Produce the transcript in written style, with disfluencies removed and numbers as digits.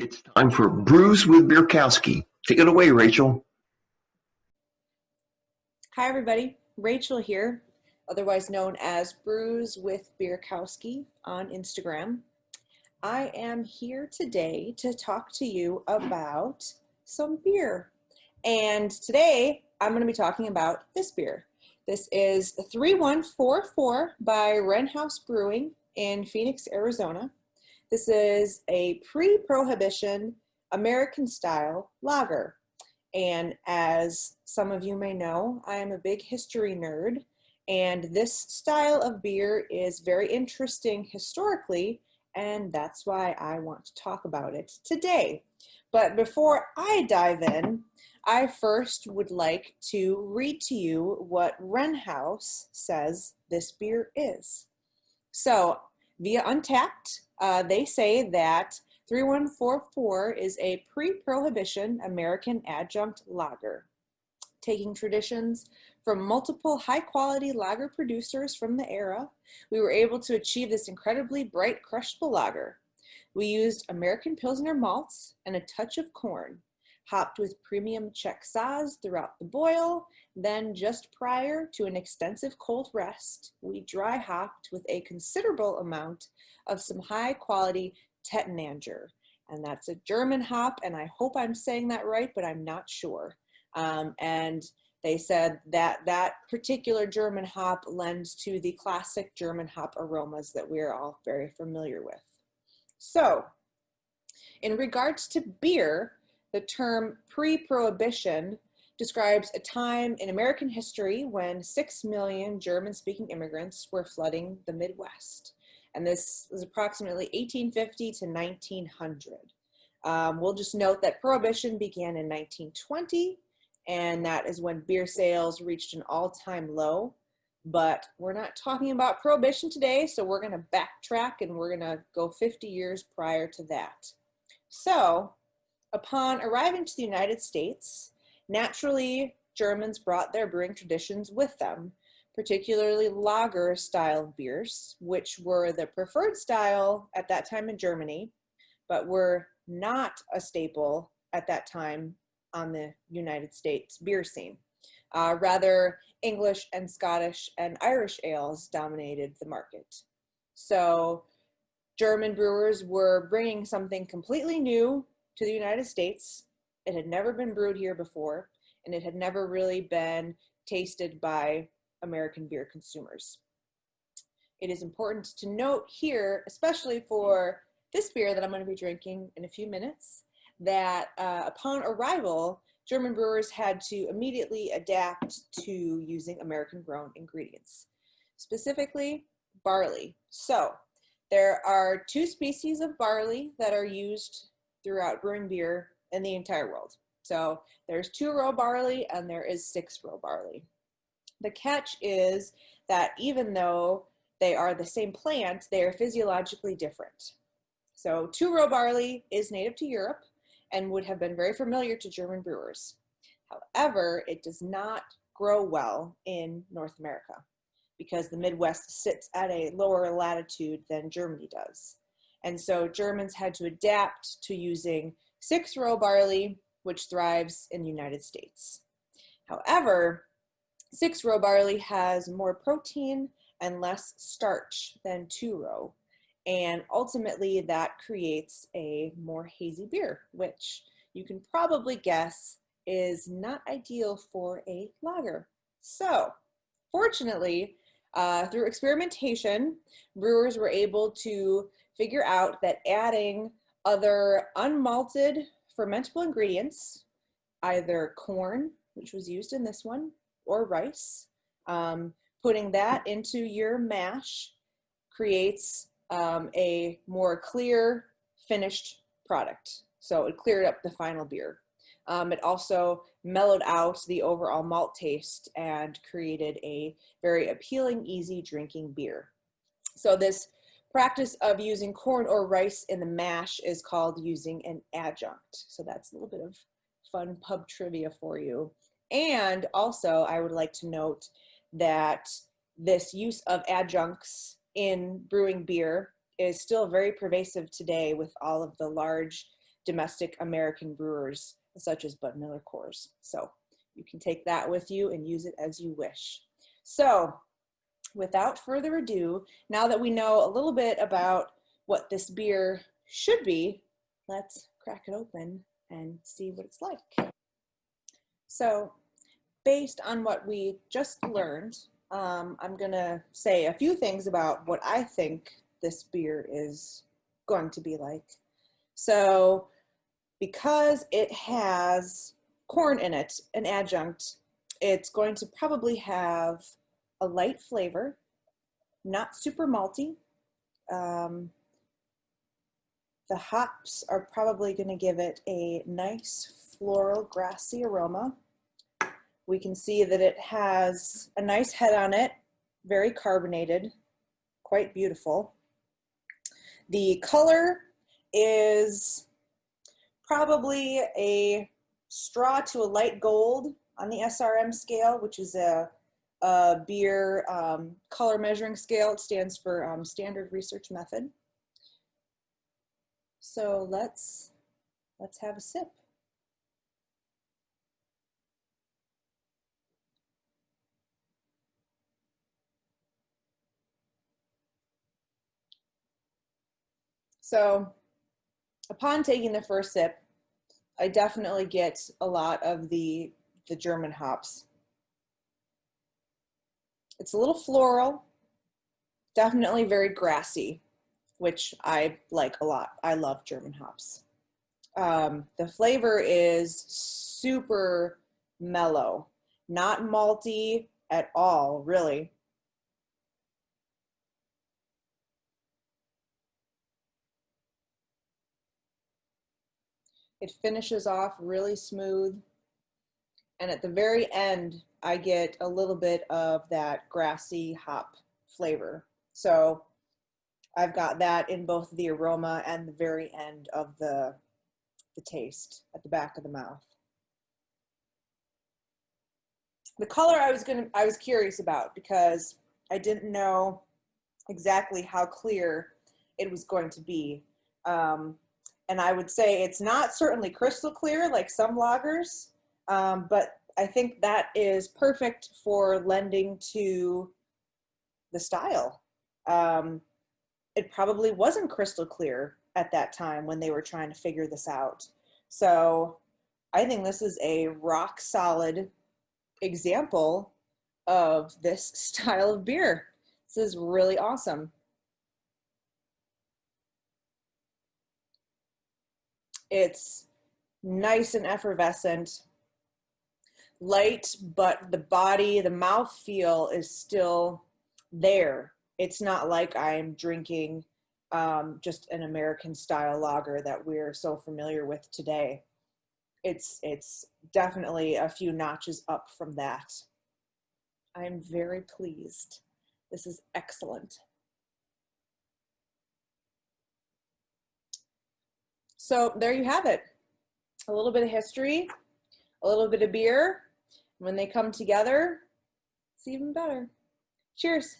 It's time for Brews with Beerkowski. Take it away, Rachel. Hi everybody, Rachel here, otherwise known as Brews with Beerkowski on Instagram. I am here today to talk to you about some beer. And today I'm going to be talking about this beer. This is 3144 by Wren House Brewing in Phoenix, Arizona. This is a pre-prohibition American style lager. And as some of you may know, I am a big history nerd, and this style of beer is very interesting historically, and that's why I want to talk about it today. But before I dive in, I first would like to read to you what Wren House says this beer is. So, via Untapped, they say that 3144 is a pre-prohibition American adjunct lager, taking traditions from multiple high-quality lager producers from the era. We were able to achieve this incredibly bright, crushable lager. We used American Pilsner malts and a touch of corn, hopped with premium Czech Saaz throughout the boil. Then, just prior to an extensive cold rest, we dry hopped with a considerable amount of some high-quality Tettnanger, and that's a German hop, and I hope I'm saying that right, but I'm not sure. And they said that that particular German hop lends to the classic German hop aromas that we're all very familiar with. So, in regards to beer, the term pre-prohibition describes a time in American history when 6 million German-speaking immigrants were flooding the Midwest. And this was approximately 1850 to 1900. We'll just note that Prohibition began in 1920, and that is when beer sales reached an all-time low. But we're not talking about Prohibition today, so we're going to backtrack and we're going to go 50 years prior to that. So, upon arriving to the United States, naturally, Germans brought their brewing traditions with them, particularly lager-style beers, which were the preferred style at that time in Germany, but were not a staple at that time on the United States beer scene. Rather, English and Scottish and Irish ales dominated the market. So, German brewers were bringing something completely new to the United States. It had never been brewed here before, and it had never really been tasted by American beer consumers. It is important to note here, especially for this beer that I'm going to be drinking in a few minutes, that upon arrival, German brewers had to immediately adapt to using American-grown ingredients, specifically barley. So, there are 2 species of barley that are used throughout brewing beer in the entire world. So there's 2-row barley and there is 6-row barley. The catch is that even though they are the same plant, they are physiologically different. So 2-row barley is native to Europe and would have been very familiar to German brewers. However, it does not grow well in North America because the Midwest sits at a lower latitude than Germany does. And so Germans had to adapt to using 6-row barley, which thrives in the United States. However, 6-row barley has more protein and less starch than 2-row. And ultimately that creates a more hazy beer, which you can probably guess is not ideal for a lager. So, fortunately, through experimentation, brewers were able to figure out that adding other unmalted fermentable ingredients, either corn, which was used in this one, or rice, putting that into your mash creates a more clear finished product. So it cleared up the final beer. It also mellowed out the overall malt taste and created a very appealing, easy drinking beer. So this practice of using corn or rice in the mash is called using an adjunct. So that's a little bit of fun pub trivia for you. And also, I would like to note that this use of adjuncts in brewing beer is still very pervasive today with all of the large domestic American brewers, such as Bud Miller Coors. So you can take that with you and use it as you wish. So without further ado, now that we know a little bit about what this beer should be, let's crack it open and see what it's like. So based on what we just learned, I'm gonna say a few things about what I think this beer is going to be like. So because it has corn in it, an adjunct, it's going to probably have a light flavor, not super malty. The hops are probably going to give it a nice floral grassy aroma. We can see that it has a nice head on it, very carbonated, quite beautiful. The color is probably a straw to a light gold on the SRM scale, which is a beer color measuring scale. It stands for Standard Research Method. So let's have a sip. So upon taking the first sip, I definitely get a lot of the German hops. It's a little floral, definitely very grassy, which I like a lot. I love German hops. The flavor is super mellow, not malty at all, really. It finishes off really smooth. And at the very end, I get a little bit of that grassy hop flavor. So I've got that in both the aroma and the very end of the taste at the back of the mouth. The color I was curious about because I didn't know exactly how clear it was going to be. And I would say it's not certainly crystal clear like some lagers, but I think that is perfect for lending to the style. It probably wasn't crystal clear at that time when they were trying to figure this out. So I think this is a rock solid example of this style of beer. This is really awesome. It's nice and effervescent, light, but the body, the mouthfeel is still there. It's not like I'm drinking just an American style lager that we're so familiar with today. It's definitely a few notches up from that. I'm very pleased. This is excellent. So there you have it. A little bit of history, a little bit of beer. When they come together, it's even better. Cheers.